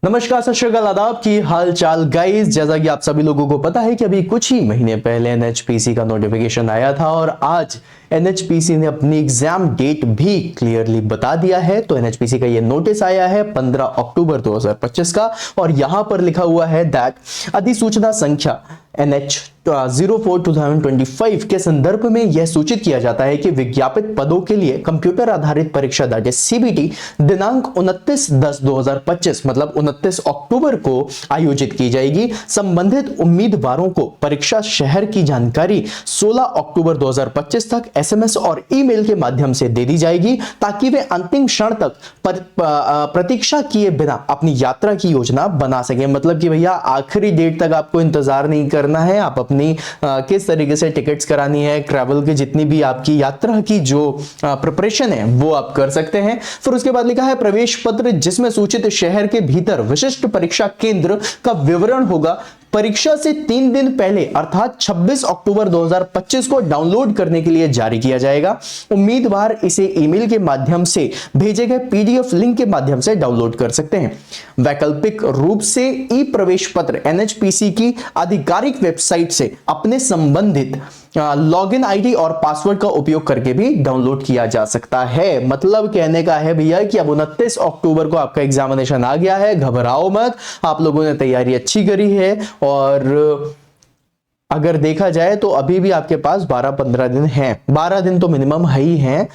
नमस्कार, सत श्री अकाल, आदाब की हाल चाल गाइस। जैसा कि आप सभी लोगों को पता है कि अभी कुछ ही महीने पहले एनएचपीसी का नोटिफिकेशन आया था और आज एनएचपीसी ने अपनी एग्जाम डेट भी क्लियरली बता दिया है। तो एनएचपीसी का ये नोटिस आया है 15 अक्टूबर 2025 का और यहां पर लिखा हुआ है दैट अधिसूचना संख्या NH 04/2025 के संदर्भ में यह सूचित किया जाता है कि विज्ञापित पदों के लिए कंप्यूटर आधारित परीक्षा दैट इज CBT दिनांक 29/10/2025 मतलब 29 अक्टूबर को आयोजित की जाएगी। संबंधित उम्मीदवारों को परीक्षा शहर की जानकारी 16 अक्टूबर 2025 तक SMS और ईमेल के माध्यम से दे दी जाएगी ताकि वे अंतिम क्षण तक प्रतीक्षा किए बिना अपनी यात्रा की योजना बना सके। मतलब कि भैया आखिरी डेट तक आपको इंतजार नहीं करना है, आप अपनी किस तरीके से टिकट्स करानी है, ट्रैवल की जितनी भी आपकी यात्रा की जो प्रिपरेशन है वो आप कर सकते हैं। फिर उसके बाद लिखा है प्रवेश पत्र जिसमें सूचित शहर के भीतर विशिष्ट परीक्षा केंद्र का विवरण होगा परीक्षा से 3 दिन पहले अर्थात 26 अक्टूबर 2025 को डाउनलोड करने के लिए जारी किया जाएगा। उम्मीदवार इसे ईमेल के माध्यम से भेजे गए PDF लिंक के माध्यम से डाउनलोड कर सकते हैं। वैकल्पिक रूप से ई प्रवेश पत्र NHPC की आधिकारिक वेबसाइट से अपने संबंधित लॉगिन आईडी और पासवर्ड का उपयोग करके भी डाउनलोड किया जा सकता है। मतलब कहने का है भैया कि अब 29 अक्टूबर को आपका एग्जामिनेशन आ गया है, घबराओ मत, आप लोगों ने तैयारी अच्छी करी है और अगर देखा जाए तो अभी भी आपके पास 12-15 दिन हैं, 12 दिन तो मिनिमम है ही हैं।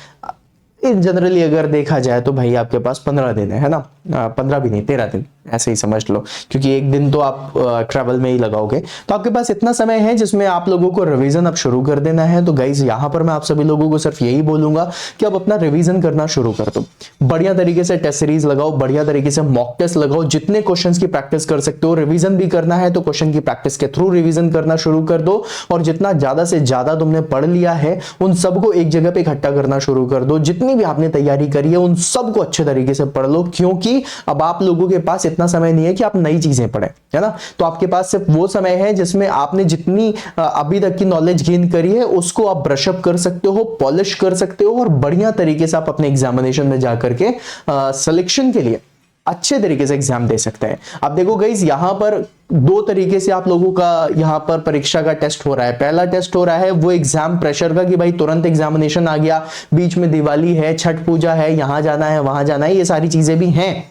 इन जनरली अगर देखा जाए तो भाई आपके पास 15 दिन है ना, 15 भी नहीं 13 दिन ऐसे ही समझ लो, क्योंकि एक दिन तो आप ट्रैवल में ही लगाओगे। तो आपके पास इतना समय है जिसमें आप लोगों को रिवीजन अब शुरू कर देना है। तो गाइज यहां पर मैं आप सभी लोगों को सिर्फ यही बोलूंगा कि अब अपना रिवीजन करना शुरू कर दो, बढ़िया तरीके से टेस्ट सीरीज लगाओ, बढ़िया तरीके से मॉक टेस्ट लगाओ, जितने क्वेश्चंस की प्रैक्टिस कर सकते हो। रिवीजन भी करना है तो क्वेश्चन की प्रैक्टिस के थ्रू रिवीजन करना शुरू कर दो और जितना ज्यादा से ज्यादा तुमने पढ़ लिया है उन सबको एक जगह पे इकट्ठा करना शुरू कर दो। जितनी भी आपने तैयारी करी है उन सबको अच्छे तरीके से पढ़ लो, क्योंकि अब आप लोगों के पास इतना समय नहीं है कि आप नई चीजें पढ़ें, है ना। तो आपके पास सिर्फ वो समय है जिसमें आपने जितनी अभी तक की नॉलेज गेन करी है उसको आप ब्रशअप कर सकते हो, पॉलिश कर सकते हो और बढ़िया तरीके से आप अपने एग्जामिनेशन में जाकर के सिलेक्शन के लिए अच्छे तरीके से एग्जाम दे सकते हैं। अब देखो गाइस यहां पर 2 तरीके से आप लोगों का यहां पर परीक्षा का टेस्ट हो रहा है। पहला टेस्ट हो रहा है वो एग्जाम प्रेशर का कि भाई तुरंत एग्जामिनेशन आ गया, बीच में दिवाली है, छठ पूजा है, यहां जाना है, वहां जाना है, ये सारी चीजें भी हैं।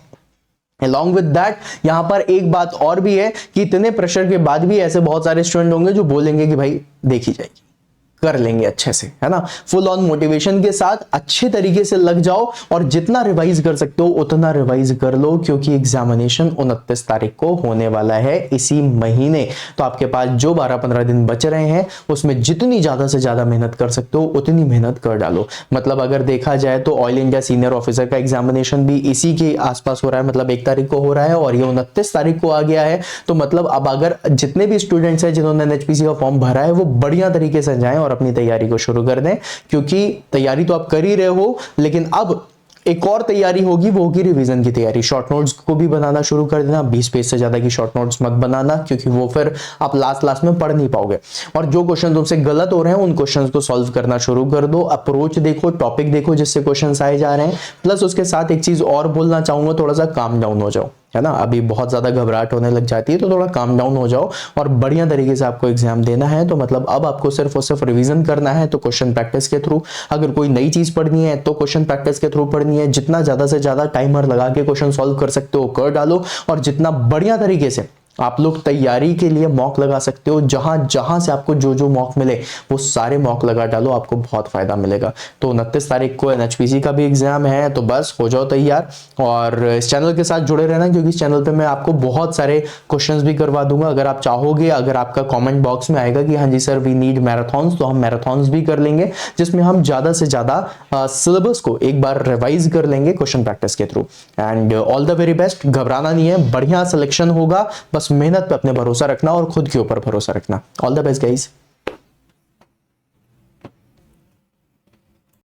Along with that, यहां पर एक बात और भी है कि इतने प्रेशर के बाद भी ऐसे बहुत सारे स्टूडेंट होंगे जो बोलेंगे कि भाई देखी जाएगी, कर लेंगे अच्छे से, है ना। फुल ऑन मोटिवेशन के साथ अच्छे तरीके से लग जाओ और जितना रिवाइज कर सकते हो उतना रिवाइज कर लो, क्योंकि एग्जामिनेशन 29 तारीख को होने वाला है इसी महीने। तो आपके पास जो 12-15 दिन बच रहे हैं उसमें जितनी ज्यादा से ज्यादा मेहनत कर सकते हो उतनी मेहनत कर डालो। मतलब अगर देखा जाए तो ऑल इंडिया सीनियर ऑफिसर का एग्जामिनेशन भी इसी के आसपास हो रहा है, मतलब 1 तारीख को हो रहा है और ये 29 तारीख को आ गया है। तो मतलब अब अगर जितने भी स्टूडेंट्स हैं जिन्होंने NHPC का फॉर्म भरा है वो बढ़िया तरीके से जाएं और अपनी तैयारी को शुरू कर दें, क्योंकि तैयारी तो आप कर ही रहे हो लेकिन अब एक और तैयारी होगी, वो होगी रिवीजन की तैयारी। शॉर्ट नोट्स को भी बनाना शुरू कर देना, 20 पेज से ज्यादा की शॉर्ट नोट्स मत बनाना, क्योंकि वो फिर आप लास्ट में पढ़ नहीं पाओगे। और जो क्वेश्चन तुमसे गलत हो रहे हैं उन क्वेश्चंस को सॉल्व करना शुरू कर दो। अप्रोच देखो, टॉपिक देखो जिससे क्वेश्चंस आए जा रहे हैं। प्लस उसके साथ एक चीज और बोलना चाहूंगा, थोड़ा सा काम डाउन हो जाओ, है ना। अभी बहुत ज्यादा घबराहट होने लग जाती है तो थोड़ा काम डाउन हो जाओ और बढ़िया तरीके से आपको एग्जाम देना है। तो मतलब अब आपको सिर्फ और सिर्फ रिवीजन करना है तो क्वेश्चन प्रैक्टिस के थ्रू, अगर कोई नई चीज पढ़नी है तो क्वेश्चन प्रैक्टिस के थ्रू पढ़नी है। जितना ज्यादा से ज्यादा टाइमर लगा के क्वेश्चन सॉल्व कर सकते हो कर डालो और जितना बढ़िया तरीके से आप लोग तैयारी के लिए मॉक लगा सकते हो, जहां जहां से आपको जो जो मॉक मिले वो सारे मॉक लगा डालो, आपको बहुत फायदा मिलेगा। तो 29 तारीख को NHPC का भी एग्जाम है, तो बस हो जाओ तैयार और इस चैनल के साथ जुड़े रहना, क्योंकि इस चैनल पे मैं आपको बहुत सारे क्वेश्चंस भी करवा दूंगा। अगर आप चाहोगे, अगर आपका कमेंट बॉक्स में आएगा कि हाँ जी सर वी नीड मैराथॉन्स, तो हम मैराथॉन्स भी कर लेंगे जिसमें हम ज्यादा से ज्यादा सिलेबस को एक बार रिवाइज कर लेंगे क्वेश्चन प्रैक्टिस के through. And all the very best, घबराना नहीं है, बढ़िया सिलेक्शन होगा, बस मेहनत पे अपने भरोसा रखना और खुद के ऊपर भरोसा रखना। All the best guys.